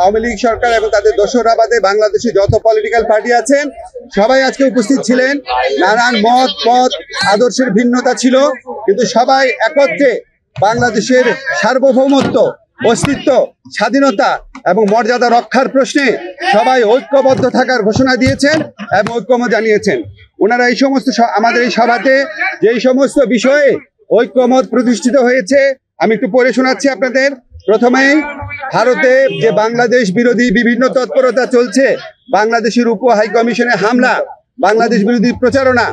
আওয়ামী লীগ সরকার এবং তাদের দোসররা বাদে বাংলাদেশে যত পলিটিক্যাল পার্টি আছেন সবাই আজকে উপস্থিত ছিলেন। নানান মত পথ আদর্শের ভিন্নতা ছিল, কিন্তু সবাই একত্রে বাংলাদেশের সার্বভৌমত্ব, অস্তিত্ব, স্বাধীনতা এবং মর্যাদা রক্ষার প্রশ্নে সবাই ঐক্যবদ্ধ থাকার ঘোষণা দিয়েছেন এবং ঐক্যমত জানিয়েছেন। ওনারা এই সমস্ত আমাদের এই সভাতে যেই সমস্ত বিষয়ে ঐক্যমত প্রতিষ্ঠিত হয়েছে আমি একটু পড়ে শোনাচ্ছি আপনাদের। প্রথমেই ভারতে যে বাংলাদেশ বিরোধী বিভিন্ন তৎপরতা চলছে, বাংলাদেশের উপ হাই কমিশনে হামলা, বাংলাদেশ বিরোধী প্রচারণা,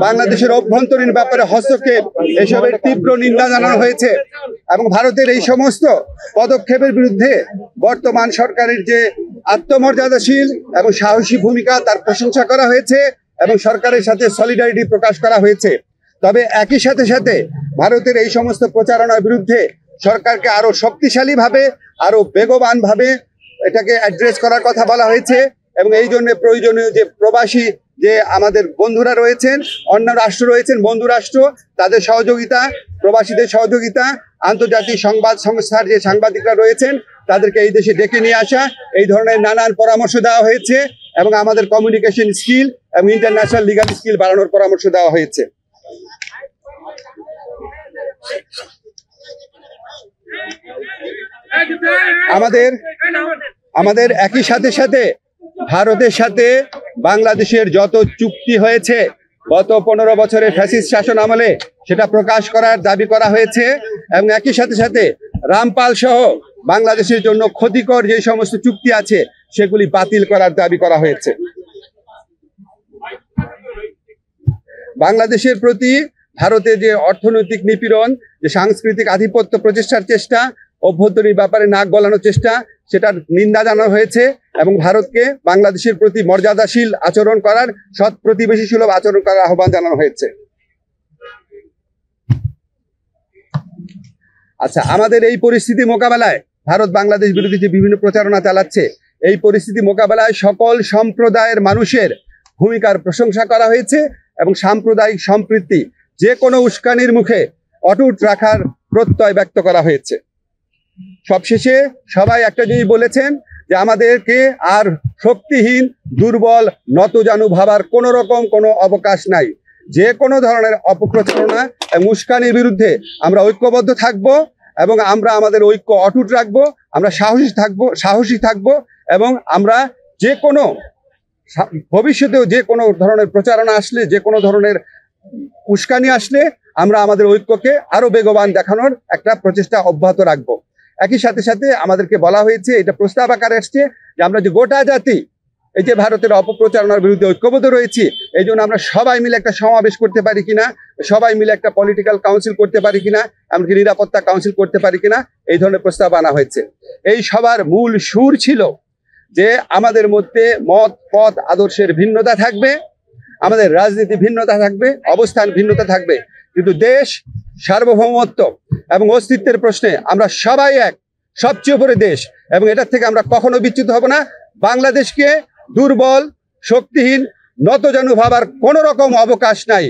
বাংলাদেশের অভ্যন্তরীণ ব্যাপারে হস্তক্ষেপ, এসবের তীব্র নিন্দা জানানো হয়েছে এবং ভারতের এই সমস্ত পদক্ষেপের বিরুদ্ধে বর্তমান সরকারের যে আত্মমর্যাদাশীল এবং সাহসী ভূমিকা তার প্রশংসা করা হয়েছে এবং সরকারের সাথে সলিডারিটি প্রকাশ করা হয়েছে। তবে একই সাথে সাথে ভারতের এই সমস্ত প্রচারণার বিরুদ্ধে সরকারকে আরো শক্তিশালীভাবে, আরো বেগবানভাবে এটাকে অ্যাড্রেস করার কথা বলা হয়েছে এবং এই জন্য প্রয়োজনীয় যে প্রবাসী যে আমাদের বন্ধুরা রয়েছেন, অন্য রাষ্ট্র রয়েছেন, বন্ধু রাষ্ট্র, তাদের সহযোগিতা, প্রবাসীদের সহযোগিতা, আন্তর্জাতিক সংবাদ সংস্থার যে সাংবাদিকরা রয়েছেন তাদেরকে এই দেশে ডেকে নিয়ে আসা, এই ধরনের নানান পরামর্শ দেওয়া হয়েছে এবং আমাদের কমিউনিকেশন স্কিল এবং ইন্টারন্যাশনাল লিগাল স্কিল বাড়ানোর পরামর্শ দেওয়া হয়েছে। আমাদের একই সাথে সাথে ভারতের সাথে বাংলাদেশের যত চুক্তি হয়েছে গত 15 বছরের ফ্যাসিস্ট শাসন আমলে সেটা প্রকাশ করার দাবি করা হয়েছে এবং একই সাথে সাথে রামপাল সহ বাংলাদেশের জন্য ক্ষতিকর যে সমস্ত চুক্তি আছে সেগুলি বাতিল করার দাবি করা হয়েছে। বাংলাদেশের প্রতি ভারতের যে অর্থনৈতিক নিপীড়ন, যে সাংস্কৃতিক আধিপত্য প্রতিষ্ঠার চেষ্টা, অভ্যন্তরীণ ব্যাপারে নাক গলানোর চেষ্টা, সেটার নিন্দা জানানো হয়েছে এবং ভারতকে বাংলাদেশের প্রতি মর্যাদাশীল আচরণ করার, সৎ প্রতিবেশী সুলভ আচরণ করার আহ্বান জানানো হয়েছে। আচ্ছা, আমাদের এই পরিস্থিতি মোকাবেলায় ভারত বাংলাদেশ বিরোধী যে বিভিন্ন প্রচারণা চালাচ্ছে, এই পরিস্থিতি মোকাবেলায় সকল সম্প্রদায়ের মানুষের ভূমিকার প্রশংসা করা হয়েছে এবং সাম্প্রদায়িক সম্প্রীতি যে কোনো উস্কানির মুখে অটুট রাখার প্রত্যয় ব্যক্ত করা হয়েছে। সবশেষে সবাই একটা জিনিস বলেছেন যে আমাদেরকে আর শক্তিহীন, দুর্বল, নতজানু ভাবার কোনো রকম কোনো অবকাশ নাই। যে কোনো ধরনের অপপ্রচারণা এবং উস্কানির বিরুদ্ধে আমরা ঐক্যবদ্ধ থাকব এবং আমরা আমাদের ঐক্য অটুট রাখবো, আমরা সাহসী থাকবো এবং আমরা যে কোনো ভবিষ্যতেও যে কোনো ধরনের প্রচারণা আসলে, যে কোনো ধরনের উস্কানি আসলে আমরা আমাদের ঐক্যকে আরো বেগবান দেখানোর একটা প্রচেষ্টা অব্যাহত রাখবো। একই সাথে সাথে আমাদেরকে বলা হয়েছে, এটা প্রস্তাব আকারে আসছে যে আমরা যে গোটা জাতি এই যে ভারতের অপপ্রচারণার বিরুদ্ধে ঐক্যবদ্ধ রয়েছি, এই জন্য আমরা সবাই মিলে একটা সমাবেশ করতে পারি কিনা, সবাই মিলে একটা পলিটিক্যাল কাউন্সিল করতে পারি কিনা, এমনকি নিরাপত্তা কাউন্সিল করতে পারি কিনা, এই ধরনের প্রস্তাব আনা হয়েছে। এই সবার মূল সুর ছিল যে আমাদের মধ্যে মত পথ আদর্শের ভিন্নতা থাকবে, আমাদের রাজনীতি ভিন্নতা থাকবে, অবস্থান ভিন্নতা থাকবে, কিন্তু দেশ সার্বভৌমত্ব এবং অস্তিত্বের প্রশ্নে আমরা সবাই এক, সবচেয়ে উপরে দেশ এবং এটার থেকে আমরা কখনো বিচ্যুত হব না। বাংলাদেশকে দুর্বল, শক্তিহীন, নতজানু ভাবার কোনো রকম অবকাশ নাই।